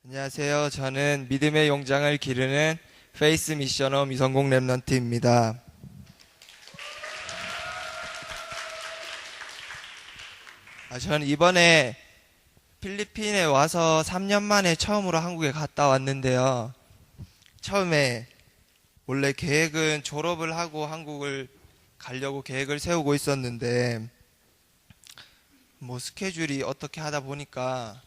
안녕하세요. 저는 믿음의 용장을 기르는 페이스 미셔너 미성공 랩런트입니다. 저는 이번에 필리핀에 와서 3년 만에 처음으로 한국에 갔다 왔는데요. 처음에 원래 계획은 졸업을 하고 한국을 가려고 계획을 세우고 있었는데 스케줄이 어떻게 하다 보니까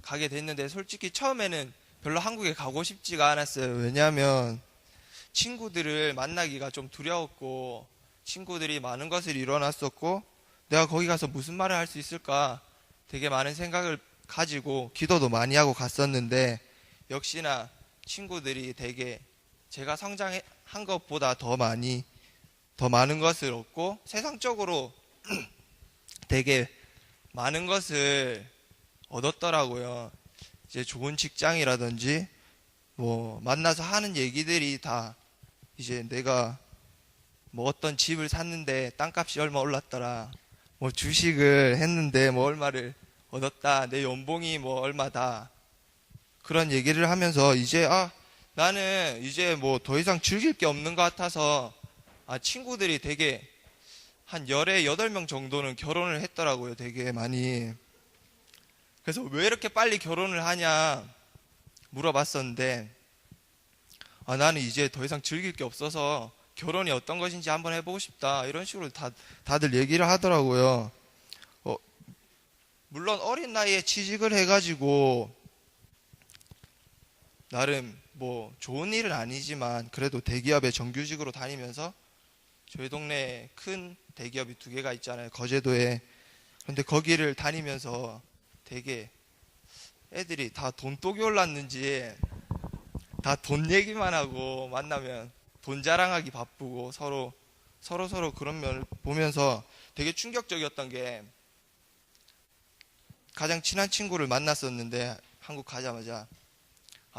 가게 됐는데, 솔직히 처음에는 별로 한국에 가고 싶지가 않았어요. 왜냐하면 친구들을 만나기가 좀 두려웠고, 친구들이 많은 것을 이뤄놨었고, 내가 거기 가서 무슨 말을 할 수 있을까 되게 많은 생각을 가지고 기도도 많이 하고 갔었는데, 역시나 친구들이 되게 제가 성장한 것보다 더 많은 것을 얻고 세상적으로 되게 많은 것을 얻었더라고요. 이제 좋은 직장이라든지 만나서 하는 얘기들이 다, 이제 내가 어떤 집을 샀는데 땅값이 얼마 올랐더라, 주식을 했는데 얼마를 얻었다, 내 연봉이 얼마다, 그런 얘기를 하면서 이제 나는 이제 더 이상 즐길 게 없는 것 같아서, 친구들이 되게 한 열에 8명 정도는 결혼을 했더라고요. 되게 많이. 그래서 왜 이렇게 빨리 결혼을 하냐 물어봤었는데, 나는 이제 더 이상 즐길 게 없어서 결혼이 어떤 것인지 한번 해보고 싶다, 이런 식으로 다들 얘기를 하더라고요. 물론 어린 나이에 취직을 해가지고 나름 좋은 일은 아니지만 그래도 대기업에 정규직으로 다니면서, 저희 동네에 큰 대기업이 2개가 있잖아요, 거제도에. 근데 거기를 다니면서 되게 애들이 다 돈독이 올랐는지 다 돈 얘기만 하고, 만나면 돈 자랑하기 바쁘고, 서로 그런 면을 보면서 되게 충격적이었던 게, 가장 친한 친구를 만났었는데 한국 가자마자,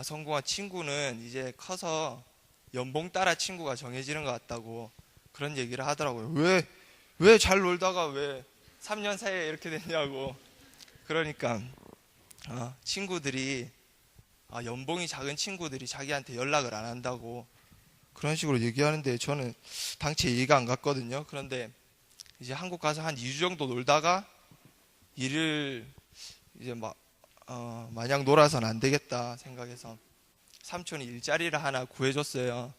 성공한 친구는 이제 커서 연봉 따라 친구가 정해지는 것 같다고 그런 얘기를 하더라고요. 왜 잘 놀다가 왜 3년 사이에 이렇게 됐냐고. 그러니까 친구들이, 연봉이 작은 친구들이 자기한테 연락을 안 한다고 그런 식으로 얘기하는데, 저는 당최 이해가 안 갔거든요. 그런데 이제 한국 가서 한 2주 정도 놀다가 일을 이제 마냥 놀아서는 안 되겠다 생각해서 삼촌이 일자리를 하나 구해줬어요.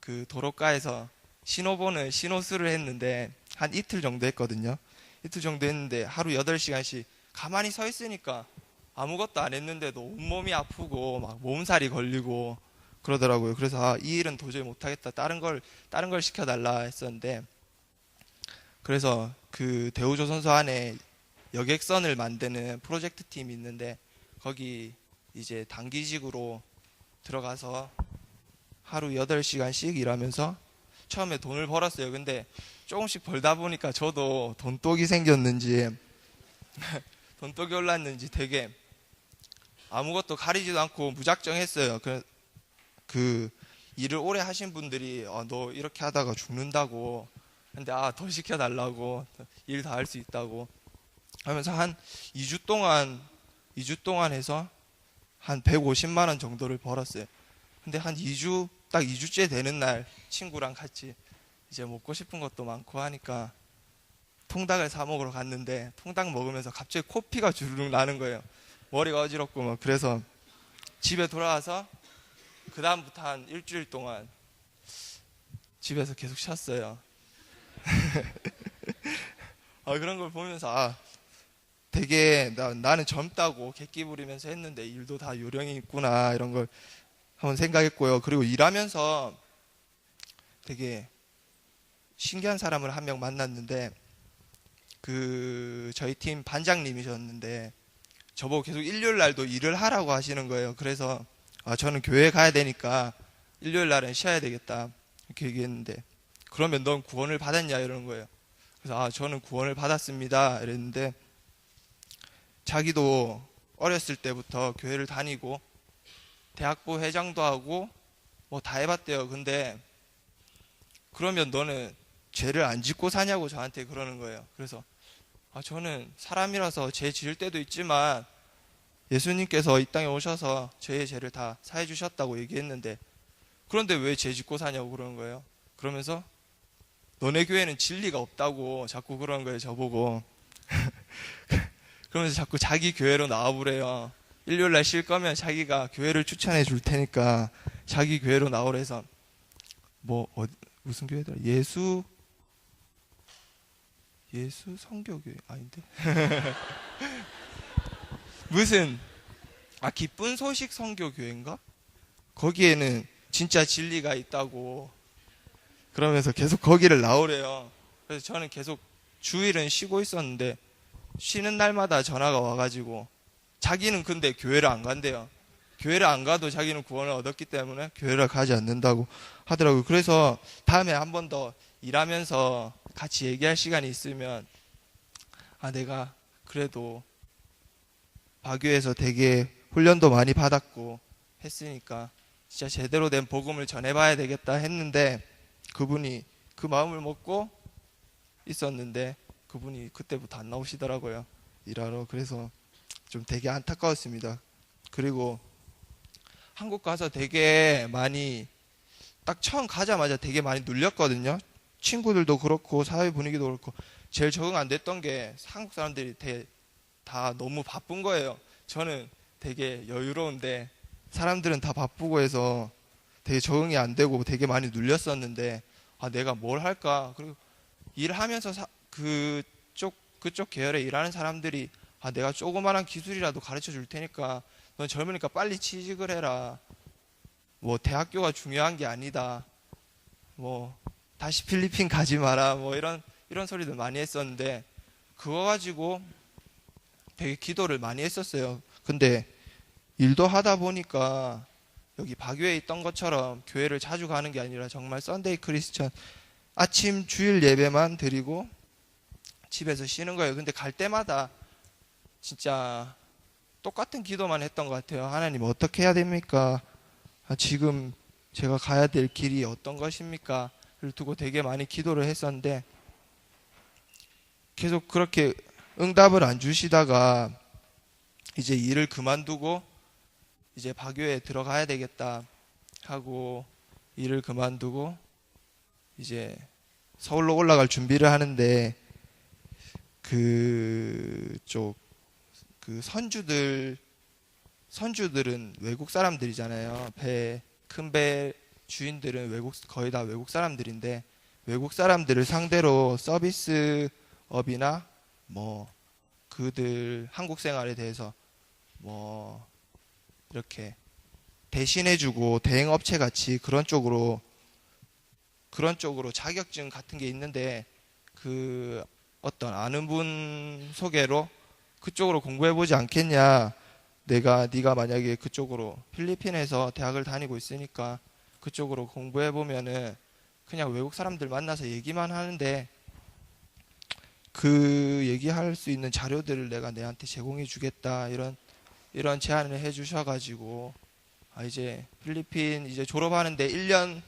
그 도로가에서 신호수를 했는데 한 이틀 정도 했거든요. 이틀 정도 했는데 하루 8시간씩 가만히 서 있으니까 아무것도 안 했는데도 온몸이 아프고 막 몸살이 걸리고 그러더라고요. 그래서 이 일은 도저히 못하겠다, 다른 걸 시켜달라 했었는데, 그래서 그 대우조선소 안에 여객선을 만드는 프로젝트 팀이 있는데, 거기 이제 단기직으로 들어가서 하루 8시간씩 일하면서 처음에 돈을 벌었어요. 근데 조금씩 벌다 보니까 저도 돈독이 생겼는지 돈독이 올랐는지 되게 아무것도 가리지도 않고 무작정 했어요. 그 일을 오래 하신 분들이 너 이렇게 하다가 죽는다고, 근데 더 시켜달라고, 일 다 할 수 있다고 하면서 한 2주 동안 해서 한 150만 원 정도를 벌었어요. 근데 딱 2주째 되는 날 친구랑 같이 이제 먹고 싶은 것도 많고 하니까 통닭을 사 먹으러 갔는데, 통닭 먹으면서 갑자기 코피가 주르륵 나는 거예요. 머리가 어지럽고 그래서 집에 돌아와서 그 다음부터 한 일주일 동안 집에서 계속 쉬었어요. 그런 걸 보면서 되게 나는 젊다고 객기 부리면서 했는데 일도 다 요령이 있구나, 이런 걸 한번 생각했고요. 그리고 일하면서 되게 신기한 사람을 한 명 만났는데, 저희 팀 반장님이셨는데 저보고 계속 일요일 날도 일을 하라고 하시는 거예요. 그래서 저는 교회 가야 되니까 일요일 날은 쉬어야 되겠다 이렇게 얘기했는데, 그러면 넌 구원을 받았냐 이러는 거예요. 그래서 저는 구원을 받았습니다 이랬는데, 자기도 어렸을 때부터 교회를 다니고 대학부 회장도 하고 다 해봤대요. 근데 그러면 너는 죄를 안 짓고 사냐고 저한테 그러는 거예요. 그래서 저는 사람이라서 죄 지을 때도 있지만 예수님께서 이 땅에 오셔서 저의 죄를 다 사해 주셨다고 얘기했는데 그런데 왜 죄 짓고 사냐고 그러는 거예요. 그러면서 너네 교회는 진리가 없다고 자꾸 그러는 거예요, 저보고. 그러면서 자꾸 자기 교회로 나와보래요. 일요일날 쉴 거면 자기가 교회를 추천해 줄 테니까 자기 교회로 나오래서 무슨 교회더라? 예수 성교교회 아닌데? 무슨 기쁜 소식 성교교회인가? 거기에는 진짜 진리가 있다고 그러면서 계속 거기를 나오래요. 그래서 저는 계속 주일은 쉬고 있었는데 쉬는 날마다 전화가 와가지고 자기는 근데 교회를 안 간대요. 교회를 안 가도 자기는 구원을 얻었기 때문에 교회를 가지 않는다고 하더라고요. 그래서 다음에 한 번 더 일하면서 같이 얘기할 시간이 있으면 내가 그래도 바교에서 되게 훈련도 많이 받았고 했으니까 진짜 제대로 된 복음을 전해봐야 되겠다 했는데 그분이 그 마음을 먹고 있었는데 그분이 그때부터 안 나오시더라고요. 일하러. 그래서 좀 되게 안타까웠습니다. 그리고 한국 가서 되게 많이 딱 처음 가자마자 되게 많이 눌렸거든요. 친구들도 그렇고 사회 분위기도 그렇고 제일 적응 안 됐던 게 한국 사람들이 다 너무 바쁜 거예요. 저는 되게 여유로운데 사람들은 다 바쁘고 해서 되게 적응이 안 되고 되게 많이 눌렸었는데 내가 뭘 할까? 그리고 일하면서 그쪽 계열에 일하는 사람들이 내가 조그만한 기술이라도 가르쳐 줄 테니까 넌 젊으니까 빨리 취직을 해라. 대학교가 중요한 게 아니다. 다시 필리핀 가지 마라. 이런 소리도 많이 했었는데 그거 가지고 되게 기도를 많이 했었어요. 근데 일도 하다 보니까 여기 바교에 있던 것처럼 교회를 자주 가는 게 아니라 정말 썬데이 크리스천 아침 주일 예배만 드리고 집에서 쉬는 거예요. 근데 갈 때마다 진짜 똑같은 기도만 했던 것 같아요. 하나님 어떻게 해야 됩니까? 지금 제가 가야 될 길이 어떤 것입니까? 를 두고 되게 많이 기도를 했었는데 계속 그렇게 응답을 안 주시다가 이제 일을 그만두고 이제 바교에 들어가야 되겠다 하고 일을 그만두고 이제 서울로 올라갈 준비를 하는데 선주들은 외국 사람들이잖아요. 큰 배 주인들은 거의 다 외국 사람들인데 외국 사람들을 상대로 서비스업이나 그들 한국 생활에 대해서 이렇게 대신해주고 대행업체 같이 그런 쪽으로 자격증 같은 게 있는데 어떤 아는 분 소개로 그쪽으로 공부해보지 않겠냐. 네가 만약에 그쪽으로 필리핀에서 대학을 다니고 있으니까 그쪽으로 공부해보면은 그냥 외국 사람들 만나서 얘기만 하는데 그 얘기할 수 있는 자료들을 내가 내한테 제공해 주겠다. 이런 제안을 해 주셔가지고 이제 필리핀 이제 졸업하는데 이제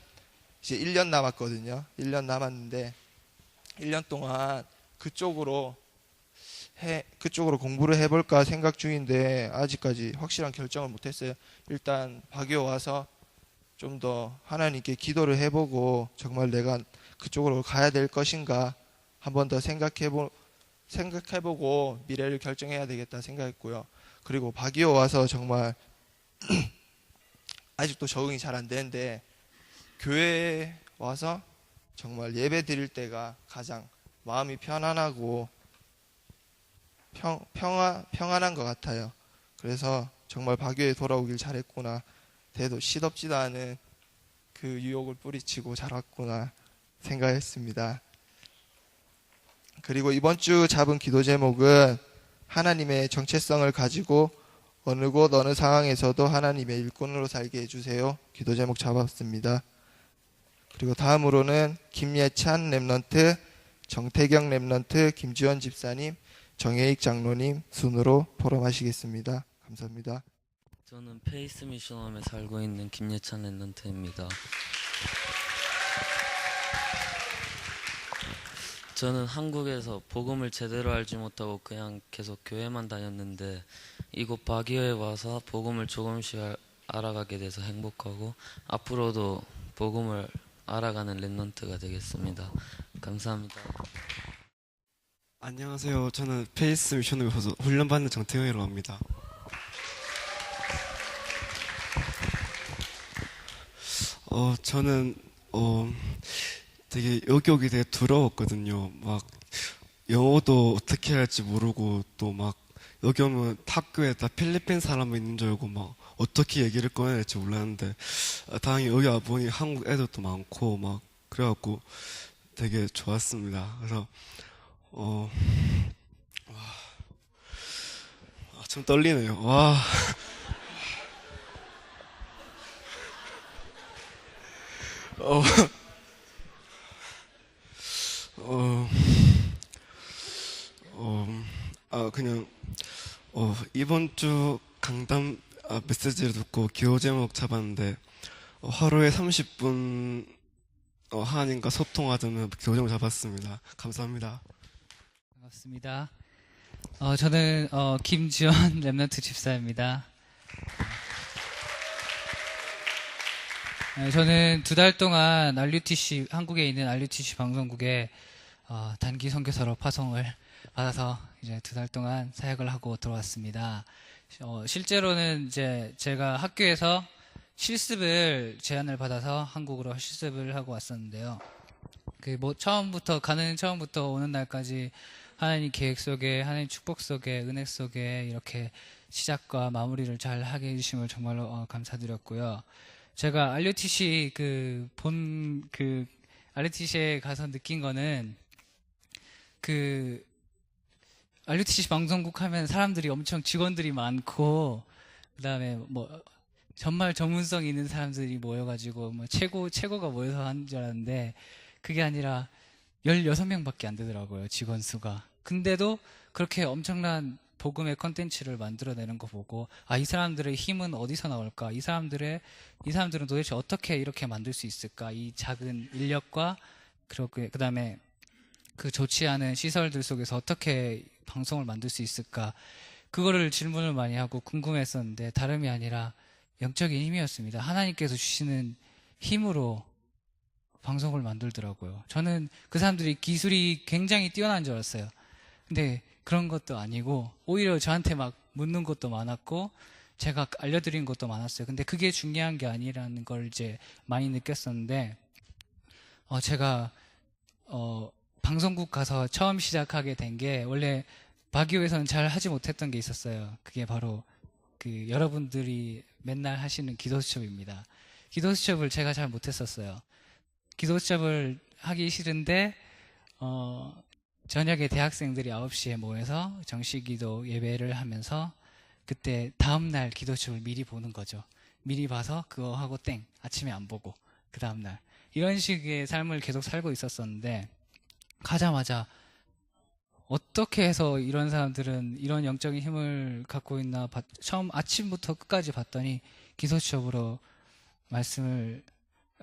1년 남았거든요. 1년 남았는데 1년 동안 그쪽으로 공부를 해볼까 생각 중인데 아직까지 확실한 결정을 못했어요. 일단 바교 와서 좀 더 하나님께 기도를 해보고 정말 내가 그쪽으로 가야 될 것인가 한 번 더 생각해보고 미래를 결정해야 되겠다 생각했고요. 그리고 바기오 와서 정말 아직도 적응이 잘 안 되는데 교회에 와서 정말 예배 드릴 때가 가장 마음이 편안하고 평안한 것 같아요. 그래서 정말 바교에 돌아오길 잘했구나. 대도 시덥지도 않은 그 유혹을 뿌리치고 자랐구나 생각했습니다. 그리고 이번 주 잡은 기도 제목은 하나님의 정체성을 가지고 어느 곳 어느 상황에서도 하나님의 일꾼으로 살게 해주세요. 기도 제목 잡았습니다. 그리고 다음으로는 김예찬 랩런트, 정태경 랩런트, 김지원 집사님, 정혜익 장로님 순으로 포럼하시겠습니다. 감사합니다. 저는 페이스 미션홈에 살고 있는 김예찬 랩런트입니다. 저는 한국에서 복음을 제대로 알지 못하고 그냥 계속 교회만 다녔는데 이곳 바기오에 와서 복음을 조금씩 알아가게 돼서 행복하고 앞으로도 복음을 알아가는 랩런트가 되겠습니다. 감사합니다. 안녕하세요. 저는 페이스 미션을 위해서 훈련받는 정태형이라고 합니다. 저는 되게 여기 오기 되게 두려웠거든요. 막 영어도 어떻게 해야 할지 모르고 또 막 여기 오면 학교에 다 필리핀 사람이 있는 줄 알고 막 어떻게 얘기를 꺼내야 할지 몰랐는데 다행히 여기 와보니 한국 애들도 많고 막 그래갖고 되게 좋았습니다. 그래서 좀 떨리네요. 와. 어, 어, 그냥, 이번 주 강담 메시지를 듣고 기호 제목 잡았는데, 하루에 30분, 하나님과 소통하자는 기호 제목 잡았습니다. 감사합니다. 반갑습니다. 저는 김지원 랩런트 집사입니다. 저는 2달 동안 RUTC 한국에 있는 RUTC 방송국에 단기 선교사로 파송을 받아서 이제 2달 동안 사역을 하고 들어왔습니다. 실제로는 이제 제가 학교에서 실습을 제안을 받아서 한국으로 실습을 하고 왔었는데요. 처음부터 오는 날까지 하나님 계획 속에, 하나님 축복 속에, 은혜 속에 이렇게 시작과 마무리를 잘 하게 해주심을 정말로 감사드렸고요. 제가 RUTC RUTC에 가서 느낀 거는 RUTC 방송국 하면 사람들이 엄청 직원들이 많고, 그 다음에 정말 전문성 있는 사람들이 모여가지고 최고가 모여서 하는 줄 알았는데 그게 아니라 16명밖에 안 되더라고요, 직원 수가. 근데도 그렇게 엄청난 복음의 컨텐츠를 만들어내는 거 보고, 이 사람들의 힘은 어디서 나올까? 이 사람들은 도대체 어떻게 이렇게 만들 수 있을까? 이 작은 인력과 그 다음에 그 좋지 않은 시설들 속에서 어떻게 방송을 만들 수 있을까? 그거를 질문을 많이 하고 궁금했었는데 다름이 아니라 영적인 힘이었습니다. 하나님께서 주시는 힘으로 방송을 만들더라고요. 저는 그 사람들이 기술이 굉장히 뛰어난 줄 알았어요. 근데 그런 것도 아니고 오히려 저한테 막 묻는 것도 많았고 제가 알려드린 것도 많았어요. 근데 그게 중요한 게 아니라는 걸 이제 많이 느꼈었는데 제가 방송국 가서 처음 시작하게 된 게 원래 바기오에서는 잘 하지 못했던 게 있었어요. 그게 바로 여러분들이 맨날 하시는 기도 수첩입니다. 기도 수첩을 제가 잘 못했었어요. 기도 수첩을 하기 싫은데 저녁에 대학생들이 9시에 모여서 정시기도 예배를 하면서 그때 다음날 기도 수첩을 미리 보는 거죠. 미리 봐서 그거 하고 땡, 아침에 안 보고 그 다음날 이런 식의 삶을 계속 살고 있었었는데 가자마자 어떻게 해서 이런 사람들은 이런 영적인 힘을 갖고 있나 처음 아침부터 끝까지 봤더니 기도 수첩으로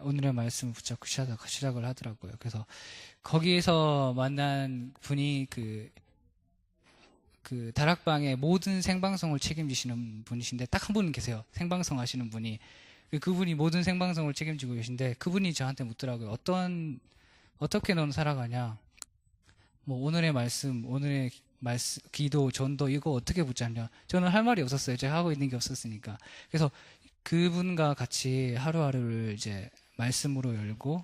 오늘의 말씀을 붙잡고 시작을 하더라고요. 그래서 거기에서 만난 분이 다락방의 모든 생방송을 책임지시는 분이신데 딱 한 분 계세요. 생방송 하시는 분이. 그분이 모든 생방송을 책임지고 계신데 그분이 저한테 묻더라고요. 어떻게 너는 살아가냐? 오늘의 말씀, 기도, 전도 이거 어떻게 붙잡냐? 저는 할 말이 없었어요. 제가 하고 있는 게 없었으니까. 그래서 그분과 같이 하루하루를 이제 말씀으로 열고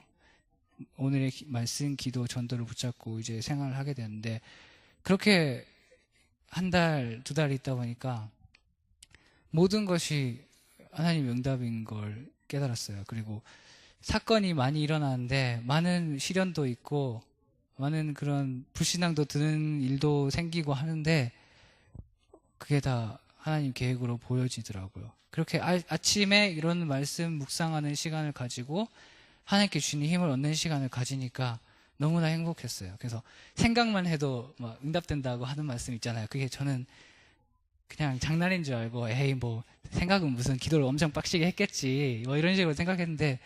오늘의 말씀, 기도, 전도를 붙잡고 이제 생활을 하게 되는데 그렇게 1달, 2달 있다 보니까 모든 것이 하나님 응답인 걸 깨달았어요. 그리고 사건이 많이 일어나는데 많은 시련도 있고 많은 그런 불신앙도 드는 일도 생기고 하는데 그게 다 하나님 계획으로 보여지더라고요. 그렇게 아침에 이런 말씀 묵상하는 시간을 가지고 하나님께 주시는 힘을 얻는 시간을 가지니까 너무나 행복했어요. 그래서 생각만 해도 막 응답된다고 하는 말씀 있잖아요. 그게 저는 그냥 장난인 줄 알고 에이 생각은 무슨 기도를 엄청 빡시게 했겠지 이런 식으로 생각했는데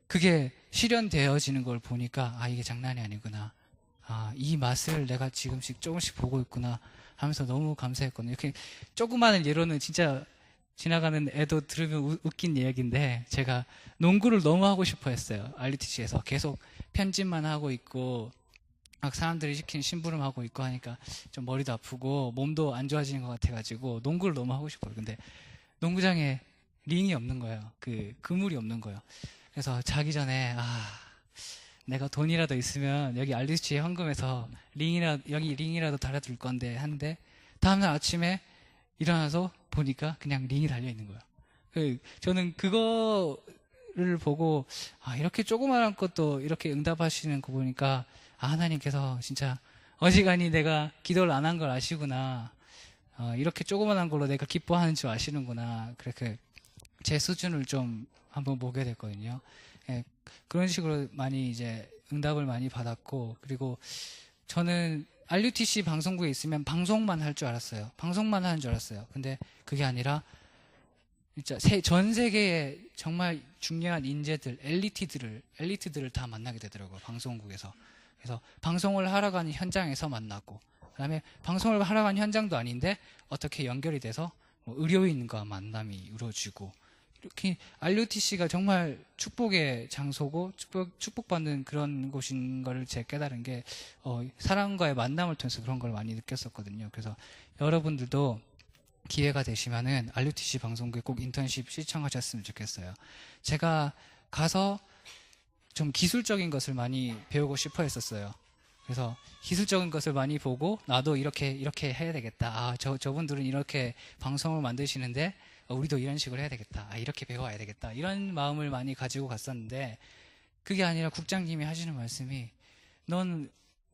그게 실현되어지는 걸 보니까 이게 장난이 아니구나. 이 맛을 내가 지금씩 조금씩 보고 있구나 하면서 너무 감사했거든요. 이렇게 조그마한 예로는 진짜 지나가는 애도 들으면 웃긴 이야기인데, 제가 농구를 너무 하고 싶어 했어요. RUTC에서 계속 편집만 하고 있고 막 사람들이 시키는 심부름 하고 있고 하니까 좀 머리도 아프고 몸도 안 좋아지는 것 같아가지고 농구를 너무 하고 싶어요. 근데 농구장에 링이 없는 거예요. 그물이 없는 거예요. 그래서 자기 전에 내가 돈이라도 있으면 여기 RUTC에 헌금해서 여기 링이라도 달아둘 건데 하는데, 다음날 아침에 일어나서 보니까 그냥 링이 달려 있는 거예요. 저는 그거를 보고 이렇게 조그마한 것도 이렇게 응답하시는 거 보니까 하나님께서 진짜 어지간히 내가 기도를 안 한 걸 아시구나. 이렇게 조그마한 걸로 내가 기뻐하는 줄 아시는구나. 그렇게 제 수준을 좀 한번 보게 됐거든요. 예, 그런 식으로 많이 이제 응답을 많이 받았고, 그리고 저는 RUTC 방송국에 있으면 방송만 할 줄 알았어요. 방송만 하는 줄 알았어요. 근데 그게 아니라 진짜 전 세계의 정말 중요한 인재들, 엘리트들을 다 만나게 되더라고요. 방송국에서. 그래서 방송을 하러 가는 현장에서 만나고, 그다음에 방송을 하러 가는 현장도 아닌데 어떻게 연결이 돼서 의료인과 만남이 이루어지고, 이렇게 RUTC가 정말 축복의 장소고 축복받는 그런 곳인 걸 제가 깨달은 게 사람과의 만남을 통해서 그런 걸 많이 느꼈었거든요. 그래서 여러분들도 기회가 되시면은 RUTC 방송국에 꼭 인턴십 시청하셨으면 좋겠어요. 제가 가서 좀 기술적인 것을 많이 배우고 싶어 했었어요. 그래서 기술적인 것을 많이 보고 나도 이렇게 해야 되겠다. 저분들은 이렇게 방송을 만드시는데 우리도 이런 식으로 해야 되겠다. 이렇게 배워야 되겠다. 이런 마음을 많이 가지고 갔었는데, 그게 아니라 국장님이 하시는 말씀이 넌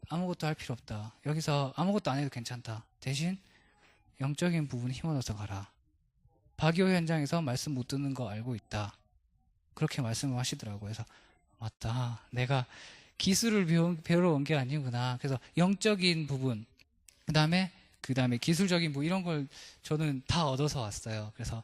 아무것도 할 필요 없다. 여기서 아무것도 안 해도 괜찮다. 대신 영적인 부분 힘을 얻어서 가라. 박요 현장에서 말씀 못 듣는 거 알고 있다. 그렇게 말씀을 하시더라고요. 그래서 맞다. 내가 기술을 배우러 온 게 아니구나. 그래서 영적인 부분, 그 다음에 기술적인 이런 걸 저는 다 얻어서 왔어요. 그래서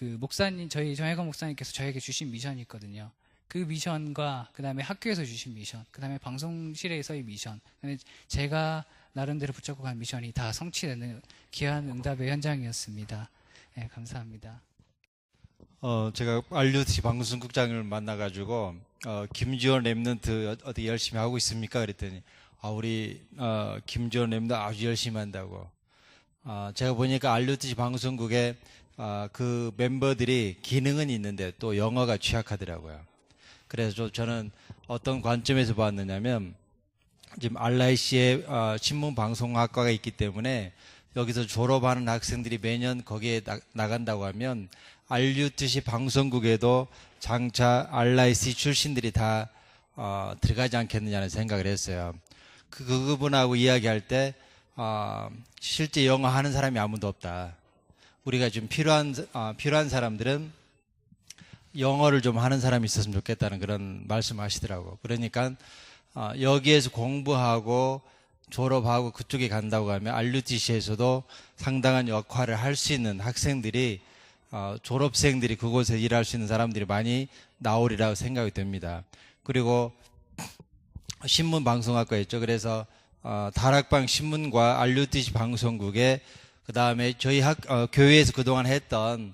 목사님, 저희 정혜건 목사님께서 저에게 주신 미션이 있거든요. 그 미션과 그 다음에 학교에서 주신 미션, 그 다음에 방송실에서의 미션, 그다음에 제가 나름대로 붙잡고 간 미션이 다 성취되는 귀한 응답의 현장이었습니다. 네, 감사합니다. 제가 RUTC 방송국장을 만나가지고 김지원 랩런트 어떻게 열심히 하고 있습니까? 그랬더니 우리 김지원 랩런트 아주 열심히 한다고. 제가 보니까 RUTC 방송국에 그 멤버들이 기능은 있는데 또 영어가 취약하더라고요. 그래서 저는 어떤 관점에서 봤느냐면, 지금 RIC에 신문방송학과가 있기 때문에 여기서 졸업하는 학생들이 매년 거기에 나간다고 하면 RUTC 방송국에도 장차 RIC 출신들이 다 들어가지 않겠느냐는 생각을 했어요. 그분하고 이야기할 때 실제 영어 하는 사람이 아무도 없다. 우리가 좀 필요한 사람들은 영어를 좀 하는 사람이 있었으면 좋겠다는 그런 말씀하시더라고. 그러니까 여기에서 공부하고 졸업하고 그쪽에 간다고 하면 RUTC에서도 상당한 역할을 할 수 있는 학생들이, 졸업생들이 그곳에 일할 수 있는 사람들이 많이 나오리라고 생각이 됩니다. 그리고 신문방송학과 있죠. 그래서 다락방 신문과 RUTC 방송국에, 그 다음에 저희 교회에서 그동안 했던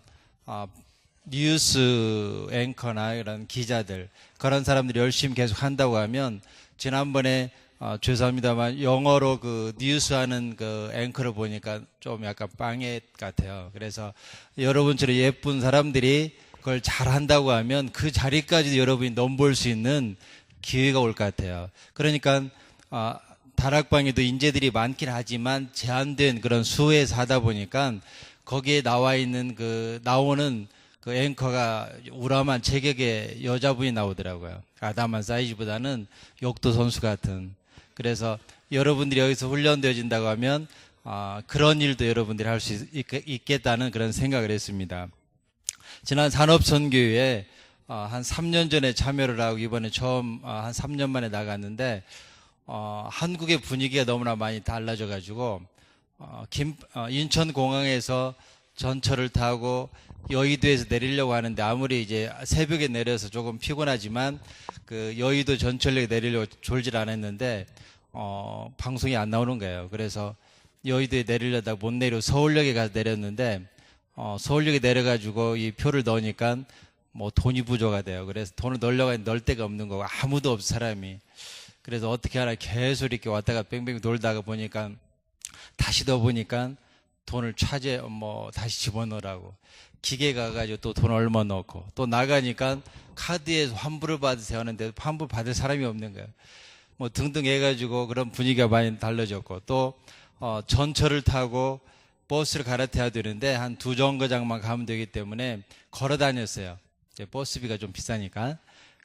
뉴스 앵커나 이런 기자들, 그런 사람들이 열심히 계속 한다고 하면, 지난번에 죄송합니다만 영어로 그 뉴스하는 그 앵커를 보니까 좀 약간 빵해 같아요. 그래서 여러분처럼 예쁜 사람들이 그걸 잘한다고 하면 그 자리까지도 여러분이 넘볼 수 있는 기회가 올 것 같아요. 그러니까 다락방에도 인재들이 많긴 하지만 제한된 그런 수에서 하다 보니까 거기에 나오는 그 앵커가 우람한 체격의 여자분이 나오더라고요. 아담한 사이즈보다는 욕도 선수 같은. 그래서 여러분들이 여기서 훈련되어진다고 하면 그런 일도 여러분들이 할 수 있겠다는 그런 생각을 했습니다. 지난 산업선교회에 한 3년 전에 참여를 하고 이번에 처음 한 3년 만에 나갔는데, 한국의 분위기가 너무나 많이 달라져 가지고 인천공항에서 전철을 타고 여의도에서 내리려고 하는데, 아무리 이제 새벽에 내려서 조금 피곤하지만 그 여의도 전철역에 내리려고 졸질 않았는데 방송이 안 나오는 거예요. 그래서 여의도에 내리려다 못 내리고 서울역에 가서 내렸는데 서울역에 내려가지고 이 표를 넣으니까 뭐 돈이 부족가 돼요. 그래서 돈을 넣으려고 했는데 넣을 데가 없는 거고 아무도 없어 사람이. 그래서 어떻게 하나 계속 이렇게 왔다가 뺑뺑 돌다가 보니까 다시 넣어보니까 돈을 다시 집어넣으라고. 기계 가가지고 또 돈 얼마 넣고 또 나가니까 카드에서 환불을 받으세요 하는데 환불 받을 사람이 없는 거예요. 뭐 등등 해가지고 그런 분위기가 많이 달라졌고 또 전철을 타고 버스를 갈아타야 되는데 한 2정거장만 가면 되기 때문에 걸어 다녔어요. 이제 버스비가 좀 비싸니까.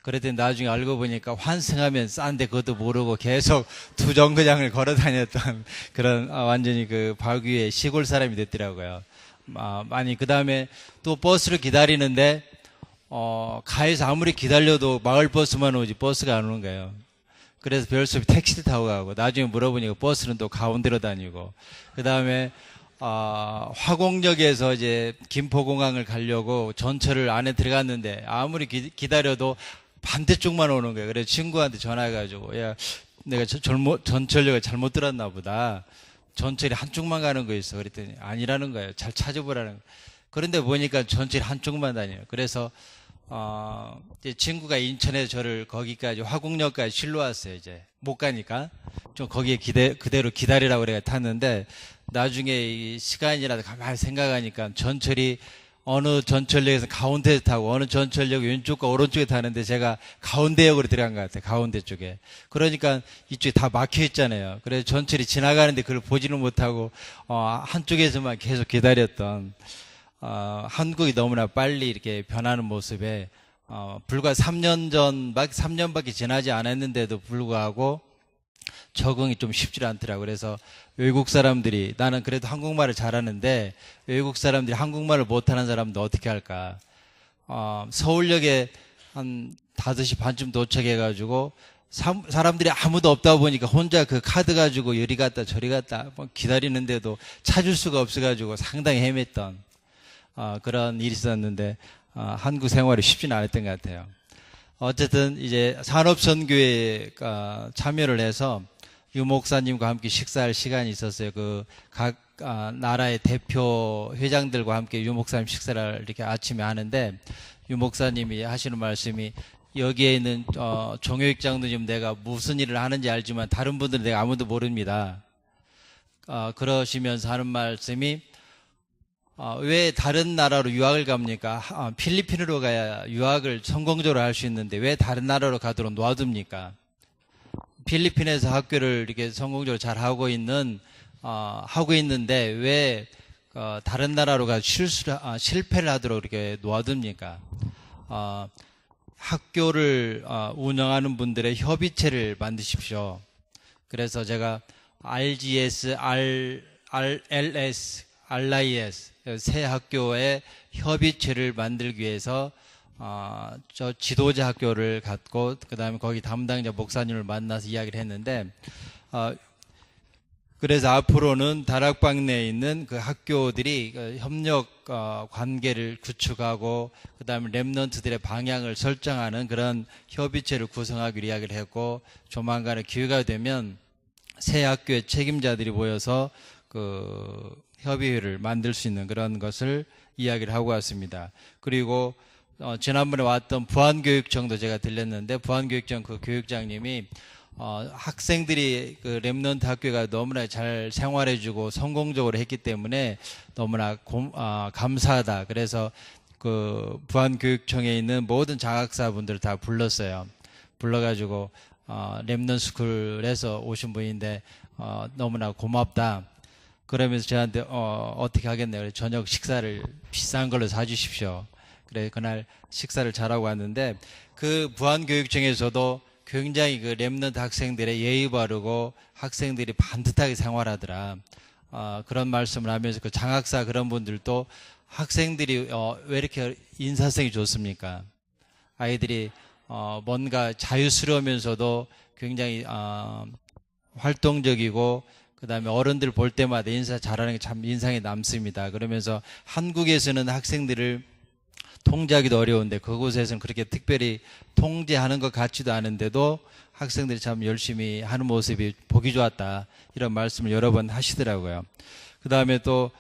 그랬더니 나중에 알고 보니까 환승하면 싼데 그것도 모르고 계속 2정거장을 걸어 다녔던 그런 완전히 그 박위의 시골 사람이 됐더라고요. 많이 그 다음에 또 버스를 기다리는데 가에서 아무리 기다려도 마을 버스만 오지 버스가 안 오는 거예요. 그래서 별 수 없이 택시를 타고 가고 나중에 물어보니까 버스는 또 가운데로 다니고 그 다음에 화곡역에서 이제 김포공항을 가려고 전철을 안에 들어갔는데 아무리 기다려도 반대쪽만 오는 거예요. 그래서 친구한테 전화해가지고 야 내가 전철역을 잘못 들었나 보다. 전철이 한쪽만 가는 거 있어. 그랬더니 아니라는 거예요. 잘 찾아보라는 거예요. 그런데 보니까 전철이 한쪽만 다녀요. 그래서 이제 친구가 인천에서 저를 거기까지 화곡역까지 실러 왔어요. 이제 못 가니까 좀 거기에 그대로 기다리라고 그래 탔는데 나중에 이 시간이라도 가만히 생각하니까 전철이 어느 전철역에서 가운데에 타고 어느 전철역 왼쪽과 오른쪽에 타는데 제가 가운데역으로 들어간 것 같아요. 가운데 쪽에. 그러니까 이쪽에 다 막혀 있잖아요. 그래서 전철이 지나가는데 그걸 보지는 못하고 한쪽에서만 계속 기다렸던 한국이 너무나 빨리 이렇게 변하는 모습에 불과 3년밖에 지나지 않았는데도 불구하고 적응이 좀 쉽지 않더라고요. 그래서 외국 사람들이 나는 그래도 한국말을 잘하는데 외국 사람들이 한국말을 못하는 사람도 어떻게 할까. 서울역에 한 5시 반쯤 도착해가지고 사람들이 아무도 없다 보니까 혼자 그 카드 가지고 이리 갔다 저리 갔다 기다리는데도 찾을 수가 없어가지고 상당히 헤맸던 그런 일이 있었는데 한국 생활이 쉽지는 않았던 것 같아요. 어쨌든 이제 산업선교에 참여를 해서 유 목사님과 함께 식사할 시간이 있었어요. 그 각 나라의 대표 회장들과 함께 유 목사님 식사를 이렇게 아침에 하는데 유 목사님이 하시는 말씀이 여기에 있는 종교육장도 내가 무슨 일을 하는지 알지만 다른 분들은 내가 아무도 모릅니다. 그러시면서 하는 말씀이 왜 다른 나라로 유학을 갑니까? 필리핀으로 가야 유학을 성공적으로 할 수 있는데 왜 다른 나라로 가도록 놔둡니까? 필리핀에서 학교를 이렇게 성공적으로 잘 하고 있는데 왜 다른 나라로 가서 실패를 하도록 이렇게 놓아둡니까? 학교를 운영하는 분들의 협의체를 만드십시오. 그래서 제가 RGS, RLS, RIS 세 학교의 협의체를 만들기 위해서 저 지도자 학교를 갖고 그 다음에 거기 담당자 목사님을 만나서 이야기를 했는데 그래서 앞으로는 다락방 내에 있는 그 학교들이 협력 관계를 구축하고 그 다음에 랩런트들의 방향을 설정하는 그런 협의체를 구성하기로 이야기를 했고 조만간에 기회가 되면 새 학교의 책임자들이 모여서 그 협의회를 만들 수 있는 그런 것을 이야기를 하고 왔습니다. 그리고 지난번에 왔던 부안교육청도 제가 들렸는데 부안교육청 그 교육장님이 학생들이 그 랩런트 학교가 너무나 잘 생활해주고 성공적으로 했기 때문에 너무나 감사하다. 그래서 그 부안교육청에 있는 모든 장학사분들을 다 불렀어요. 불러가지고 랩런트 스쿨에서 오신 분인데 너무나 고맙다. 그러면서 저한테 어떻게 하겠네요. 저녁 식사를 비싼 걸로 사주십시오. 그래 그날 식사를 잘하고 왔는데 그 부안교육청에서도 굉장히 그 랩런트 학생들의 예의 바르고 학생들이 반듯하게 생활하더라. 그런 말씀을 하면서 그 장학사 그런 분들도 학생들이 왜 이렇게 인사성이 좋습니까? 아이들이 뭔가 자유스러우면서도 굉장히 활동적이고 그 다음에 어른들 볼 때마다 인사 잘하는 게 참 인상에 남습니다. 그러면서 한국에서는 학생들을 통제하기도 어려운데 그곳에서는 그렇게 특별히 통제하는 것 같지도 않은데도 학생들이 참 열심히 하는 모습이 보기 좋았다. 이런 말씀을 여러 번 하시더라고요. 그 다음에 또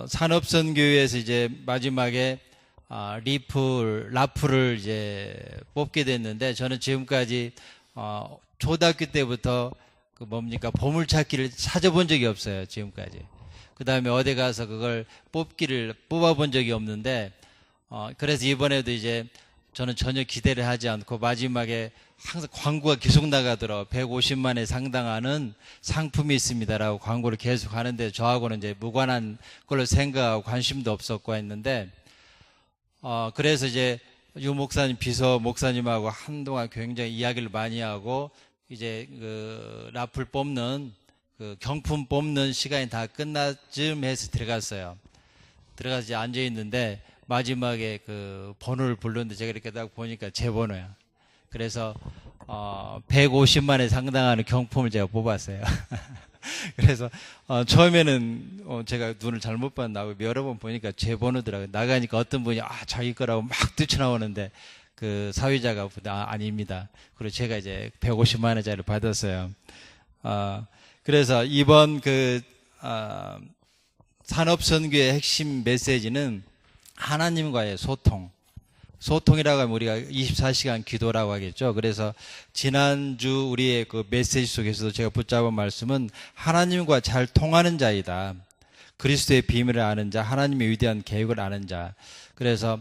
산업선교회에서 이제 마지막에 라프를 이제 뽑게 됐는데, 저는 지금까지 초등학교 때부터 그 뭡니까 보물찾기를 찾아본 적이 없어요. 지금까지. 그 다음에 어디 가서 그걸 뽑아본 적이 없는데, 그래서 이번에도 이제 저는 전혀 기대를 하지 않고 마지막에 항상 광고가 계속 나가더라고요. 150만에 상당하는 상품이 있습니다라고 광고를 계속 하는데, 저하고는 이제 무관한 걸로 생각하고 관심도 없었고 했는데, 그래서 이제 유 목사님, 비서 목사님하고 한동안 굉장히 이야기를 많이 하고, 이제 그 라플 뽑는 그 경품 뽑는 시간이 다 끝나쯤 해서 들어갔어요. 들어가서 이제 앉아 있는데 마지막에 그 번호를 불렀는데 제가 이렇게 딱 보니까 제 번호야. 그래서 150만에 상당하는 경품을 제가 뽑았어요. 그래서 처음에는 제가 눈을 잘못 봤나 여러 번 보니까 제 번호더라고요. 나가니까 어떤 분이 자기 거라고 막 뛰쳐나오는데 그 사회자가 아닙니다. 그리고 제가 이제 150만 원짜리를 받았어요. 그래서 이번 산업선교의 핵심 메시지는 하나님과의 소통이라고 하면 우리가 24시간 기도라고 하겠죠. 그래서 지난주 우리의 그 메시지 속에서도 제가 붙잡은 말씀은 하나님과 잘 통하는 자이다. 그리스도의 비밀을 아는 자, 하나님의 위대한 계획을 아는 자. 그래서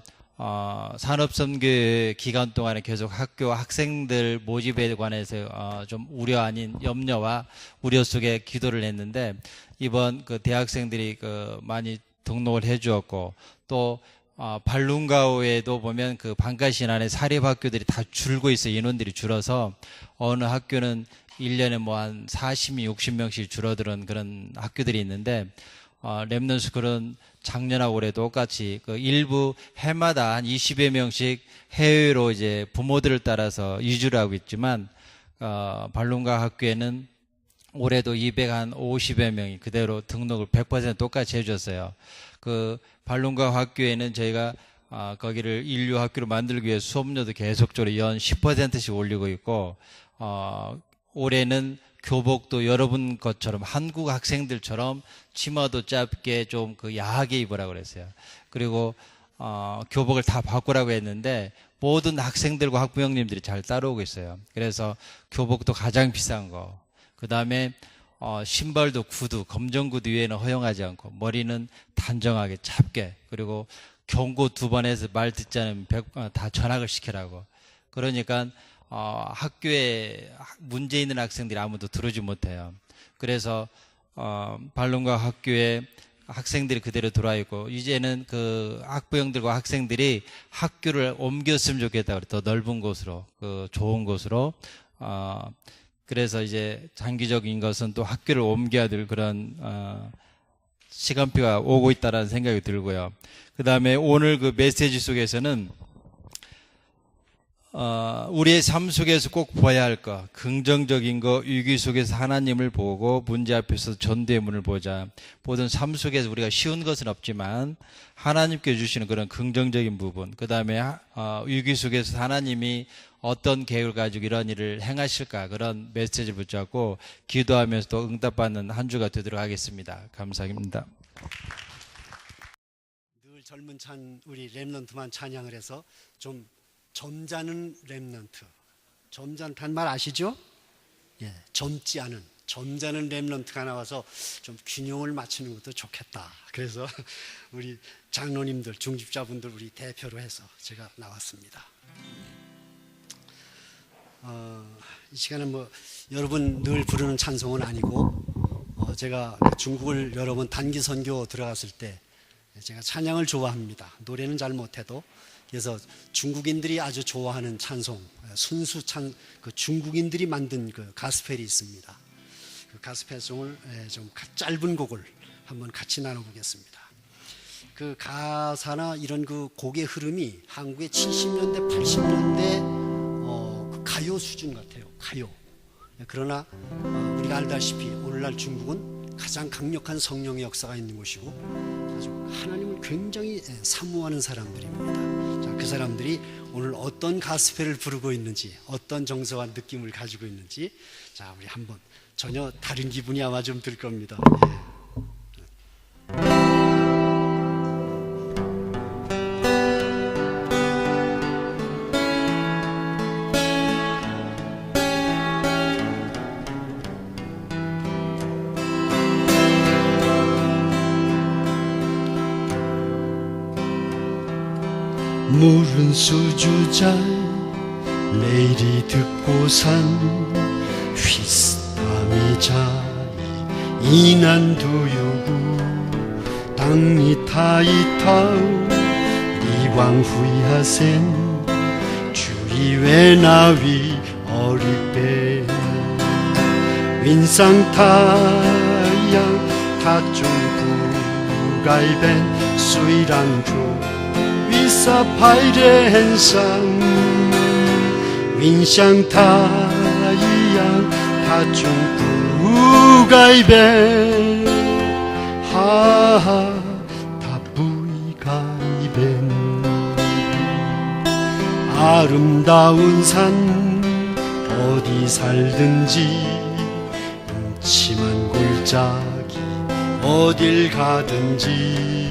산업선교 기간 동안에 계속 학교 학생들 모집에 관해서 좀 우려 아닌 염려와 우려 속에 기도를 했는데, 이번 그 대학생들이 많이 등록을 해주었고, 또 발룬가오에도 보면 그 방가신안에 사립학교들이 다 줄고 있어요. 인원들이 줄어서 어느 학교는 1년에 뭐 한 40명, 60명씩 줄어드는 그런 학교들이 있는데, 랩넌스쿨은 작년하고 올해 똑같이 그 일부 해마다 한 20여 명씩 해외로 이제 부모들을 따라서 이주를 하고 있지만, 발룬가 학교에는 올해도 250여 명이 그대로 등록을 100% 똑같이 해줬어요. 그 발룬가 학교에는 저희가 거기를 인류 학교로 만들기 위해 수업료도 계속적으로 연 10%씩 올리고 있고, 올해는 교복도 여러분 것처럼 한국 학생들처럼 치마도 짧게 좀 그 야하게 입으라고 그랬어요. 그리고 교복을 다 바꾸라고 했는데 모든 학생들과 학부형님들이 잘 따라오고 있어요. 그래서 교복도 가장 비싼 거, 그 다음에 신발도 구두, 검정 구두 위에는 허용하지 않고 머리는 단정하게 짧게, 그리고 경고 2번 해서 말 듣지 않으면 다 전학을 시키라고. 그러니까 학교에 문제 있는 학생들이 아무도 들어오지 못해요. 그래서 발룬가 학교에 학생들이 그대로 들어와 있고, 이제는 그 학부형들과 학생들이 학교를 옮겼으면 좋겠다. 더 넓은 곳으로, 그 좋은 곳으로. 그래서 이제 장기적인 것은 또 학교를 옮겨야 될 그런 시간표가 오고 있다라는 생각이 들고요. 그 다음에 오늘 그 메시지 속에서는 우리의 삶 속에서 꼭 봐야 할 것, 긍정적인 것, 위기 속에서 하나님을 보고 문제 앞에서 전도의 문을 보자. 모든 삶 속에서 우리가 쉬운 것은 없지만 하나님께 주시는 그런 긍정적인 부분, 그 다음에 위기 속에서 하나님이 어떤 계획을 가지고 이런 일을 행하실까, 그런 메시지를 붙잡고 기도하면서 또 응답받는 한 주가 되도록 하겠습니다. 감사합니다. 늘 젊은 우리 랩넌트만 찬양을 해서 좀 점잖은 랩넌트, 점잖다는 말 아시죠? 예, 젊지 않은 점잖은 랩넌트가 나와서 좀 균형을 맞추는 것도 좋겠다. 그래서 우리 장로님들, 중집자분들 우리 대표로 해서 제가 나왔습니다. 이 시간은 뭐 여러분 늘 부르는 찬송은 아니고, 제가 중국을 여러 번 단기 선교 들어갔을 때 제가 찬양을 좋아합니다. 노래는 잘 못해도. 그래서 중국인들이 아주 좋아하는 찬송, 순수 그 중국인들이 만든 그 가스펠이 있습니다. 그 가스펠송을 좀 짧은 곡을 한번 같이 나눠보겠습니다. 그 가사나 이런 그 곡의 흐름이 한국의 70년대, 80년대 그 가요 수준 같아요. 가요. 그러나 우리가 알다시피 오늘날 중국은 가장 강력한 성령의 역사가 있는 곳이고 아주 하나님을 굉장히 사모하는 사람들입니다. 자, 그 사람들이 오늘 어떤 가스펠을 부르고 있는지, 어떤 정서와 느낌을 가지고 있는지, 자, 우리 한번 전혀 다른 기분이 아마 좀 들 겁니다. 물은 수주잘 내일이 듣고산 휘스땀이 자이 이난두유구 땅이 타이타우 이왕 후이하센 주위외 나위 어리배 윈상타양 타중부가이벤 수이랑조 위사 파이렌상 윈샹타이양 타중부가이벤 하하 타부이가이벤 아름다운 산 어디 살든지 음침한 골짜기 어딜 가든지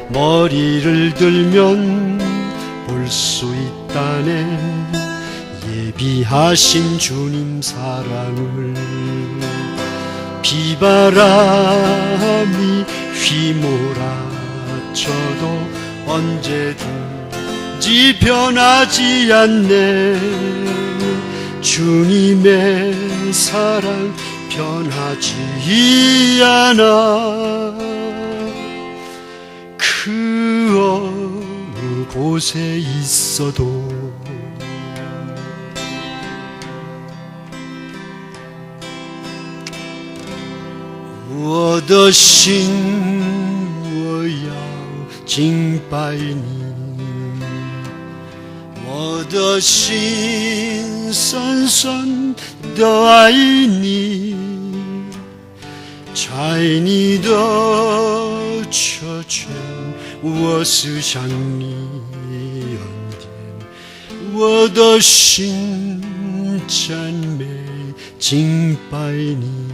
머리를 들면 볼 수 있다네 예비하신 주님 사랑을 비바람이 휘몰아쳐도 언제든지 변하지 않네 주님의 사랑 변하지 않아 그 어느 곳에 있어도我的心我要敬拜你我的心深深的爱你在你的车圈我是向你恩典我的心赞美敬拜你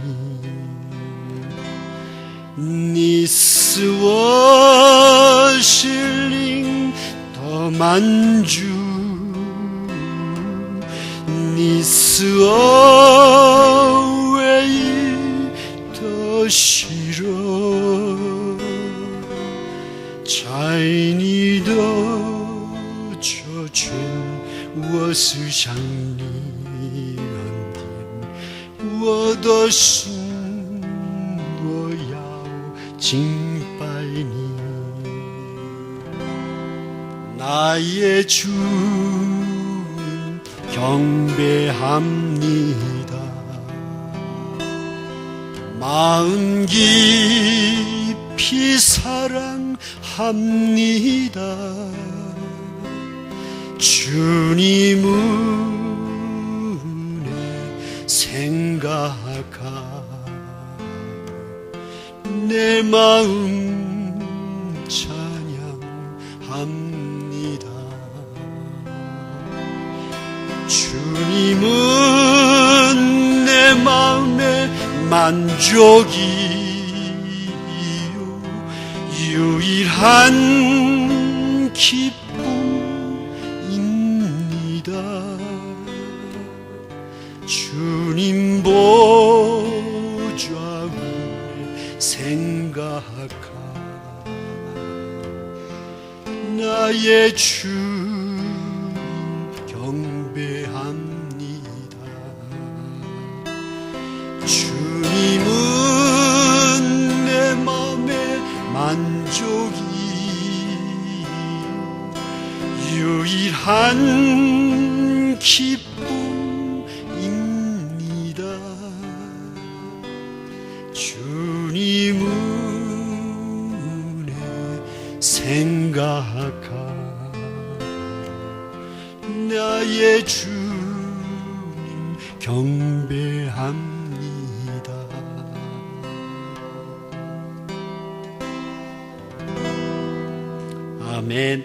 你是我心灵的满足你是我唯一的喜乐在你的车圈我是向你恩典我的心我要敬拜你나의 주님 경배합니다 마음 깊이 사랑합니다 주님 은혜 생각하 내 마음 찬양합니다 주님은 내 마음의 만족이요 유일한 기쁨입니다 주님 보좌 위에 생각하 나의 주님 경배합니다 주님은 내 마음의 만족이 유일한 기쁨입니다 주님 은혜 생각하 나의 주님 경배합니다 아멘.